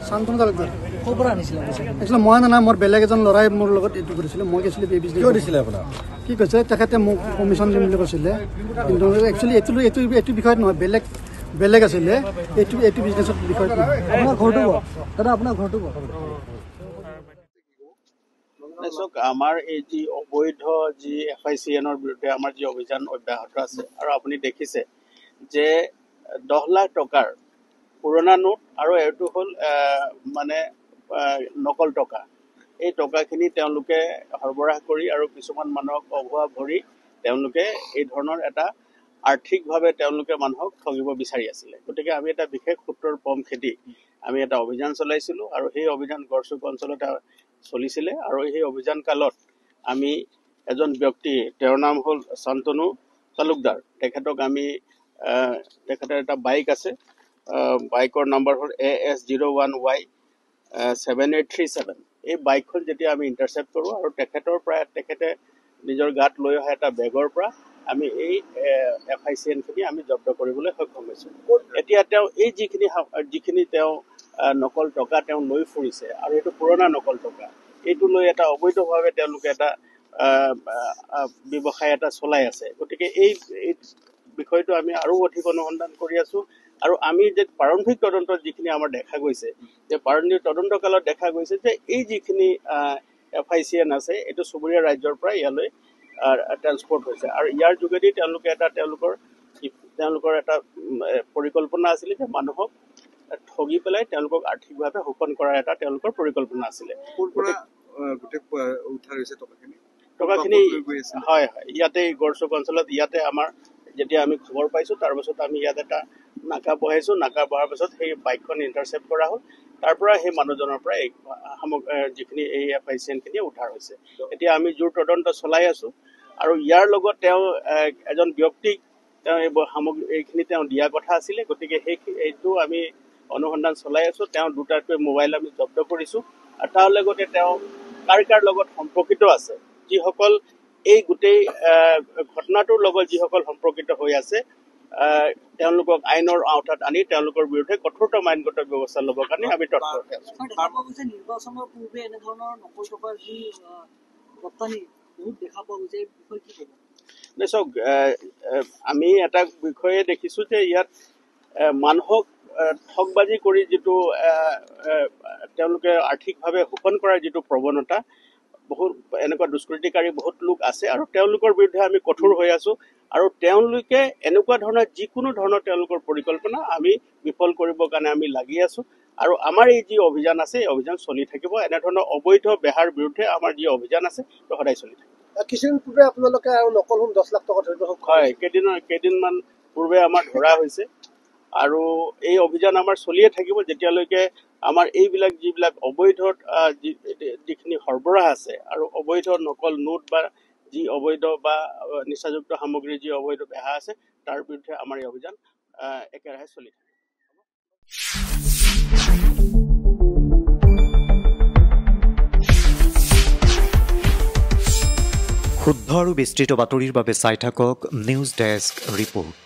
শান্তনু তালুকদাৰ ক'ৰ পৰা আনিছিলে? একচুৱেলি মই নানা মোৰ বেলেগ এজন ল'ৰাই মোৰ লগত এইটো কৰিছিলে মই গৈছিলোঁ কিয় দিছিলে আপোনাৰ কি কৈছে তেখেতে মোক কমিশ্যন দিম বুলি কৈছিলে কিন্তু একচুৱেলি এইটো বিষয়ত নহয় বেলেগ আছিলে এইটো বিজনেছৰ বিষয়ত আপোনাৰ ঘৰটো ক'ত দাদা? আপোনাৰ ঘৰটো ক'ত? চাওক, আমাৰ এই যি অবৈধ যি FICNৰ বিৰুদ্ধে আমাৰ যি অভিযান অব্যাহত আছে আৰু আপুনি দেখিছে যে 10 লাখ টকাৰ পুৰণা নোট আৰু এইটো হ'ল মানে নকল টকা। এই টকাখিনি তেওঁলোকে সৰবৰাহ কৰি আৰু কিছুমান মানুহক অভুৱা ভৰি তেওঁলোকে এই ধৰণৰ এটা আৰ্থিকভাৱে তেওঁলোকে মানুহক ঠগিব বিচাৰি আছিলে। গতিকে আমি এটা বিশেষ সূত্ৰৰ পম খেদি আমি এটা অভিযান চলাইছিলোঁ আৰু সেই অভিযান গড়চুক অঞ্চলত চলিছিলে আৰু সেই অভিযান কালত আমি এজন ব্যক্তি, তেওঁৰ নাম হ'ল শান্তনু তালুকদাৰ, তেখেতক আমি তেখেতৰ এটা বাইক আছে, বাইকৰ নম্বৰ হ'ল AS01Y 7837। এই বাইকখন যেতিয়া আমি ইণ্টাৰচেপ্ট কৰোঁ আৰু তেখেতে নিজৰ গাত লৈ অহা এটা বেগৰ পৰা আমি এই FICNখিনি আমি জব্দ কৰিবলৈ সক্ষম হৈছোঁ। এতিয়া তেওঁ এই যিখিনি তেওঁ নকল টকা তেওঁ লৈ ফুৰিছে আৰু এইটো পুৰণা নকল টকা, এইটো লৈ এটা অবৈধভাৱে তেওঁলোকে এটা ব্যৱসায় এটা চলাই আছে। গতিকে এই বিষয়টো আমি আৰু অধিক অনুসন্ধান কৰি আছোঁ আৰু আমি যে প্ৰাৰম্ভিক তদন্তত যিখিনি আমাৰ দেখা গৈছে যে প্ৰাৰম্ভিক তদন্তকালত দেখা গৈছে যে এই যিখিনি FICN আছে এইটো চুবুৰীয়া ৰাজ্যৰ পৰা ইয়ালৈ ট্ৰান্সপৰ্ট হৈছে আৰু ইয়াৰ যোগেদি তেওঁলোকে তেওঁলোকৰ এটা পৰিকল্পনা আছিলে যে মানুহক ঠগি পেলাই তেওঁলোকক আৰ্থিকভাৱে শোষণ কৰাৰ এটা তেওঁলোকৰ পৰিকল্পনা আছিলে। টকাখিনি হয় ইয়াতে গড়চুক অঞ্চলত ইয়াতে আমাৰ যেতিয়া আমি খবৰ পাইছোঁ তাৰপাছত আমি ইয়াত এটা নাকা বহাইছোঁ। নাকা বহাৰ পাছত সেই বাইকখন ইণ্টাৰচেপ্ট কৰা হ'ল। তাৰ পৰা সেই মানুহজনৰ পৰা এই যিখিনি এই FICNখিনি উদ্ধাৰ হৈছে। এতিয়া আমি জোৰ তদন্ত চলাই আছোঁ আৰু ইয়াৰ লগত তেওঁ এজন ব্যক্তিক তেওঁ এইখিনি তেওঁ দিয়া কথা আছিলে। গতিকে এইটো আমি অনুসন্ধান চলাই আছোঁ। তেওঁ দুটাকৈ মোবাইল আমি জব্দ কৰিছোঁ আৰু তাৰ লগতে তেওঁ কাৰ লগত সম্পৰ্কিত আছে, যিসকল এই গোটেই ঘটনাটোৰ লগত যিসকল সম্পৰ্কিত হৈ আছে তেওঁলোকক আইনৰ আওতাত আনি তেওঁলোকৰ বিৰুদ্ধে কঠোৰতম আইনগত ব্যৱস্থা ল'বৰ কাৰণে আমি তৎপৰ হৈ আছোঁ। নিৰ্বাচনৰ পূৰ্বে এনেধৰণৰ নকল টকাৰ যি ৰপ্তানি বহুত দেখা পোৱা গৈছে, এই বিষয়ে কি ক'ব? চাওক, আমি এটা বিষয়ে দেখিছোঁ যে ইয়াত মানুহক ঠগবাজি কৰি যিটো তেওঁলোকে আৰ্থিকভাৱে শোষণ কৰাৰ যিটো প্ৰৱণতা, বহুত এনেকুৱা দুষ্কৃতিকাৰী বহুত লোক আছে আৰু তেওঁলোকৰ বিৰুদ্ধে আমি কঠোৰ হৈ আছোঁ আৰু তেওঁলোকে এনেকুৱা ধৰণৰ যিকোনো ধৰণৰ তেওঁলোকৰ পৰিকল্পনা আমি বিফল কৰিবৰ কাৰণে আমি লাগি আছোঁ আৰু আমাৰ এই যি অভিযান আছে এই অভিযান চলি থাকিব। এনেধৰণৰ অবৈধ বেহাৰ বিৰুদ্ধে আমাৰ যি অভিযান আছে সদায় চলি থাকিব। কিছুদিন পূৰ্বে আপোনালোকে আৰু নকল সোণ 10 লাখ টকা ধৰিব হয়, কেইদিনমান পূৰ্বে আমাৰ ধৰা হৈছে আৰু এই অভিযান আমাৰ চলিয়ে থাকিব যেতিয়ালৈকে আমাৰ এইবিলাক যিবিলাক অবৈধ যিখিনি সৰবৰাহ আছে আৰু অবৈধ নকল নোট বা যি অবৈধ বা নিচাযুক্ত সামগ্ৰীৰ যি অবৈধ বেহা আছে তাৰ বিৰুদ্ধে আমাৰ এই অভিযান একেৰাহে চলি থাকে। শুদ্ধ আৰু বিস্তৃত বাতৰিৰ বাবে চাই থাকক নিউজ ডেস্ক ৰিপোৰ্ট।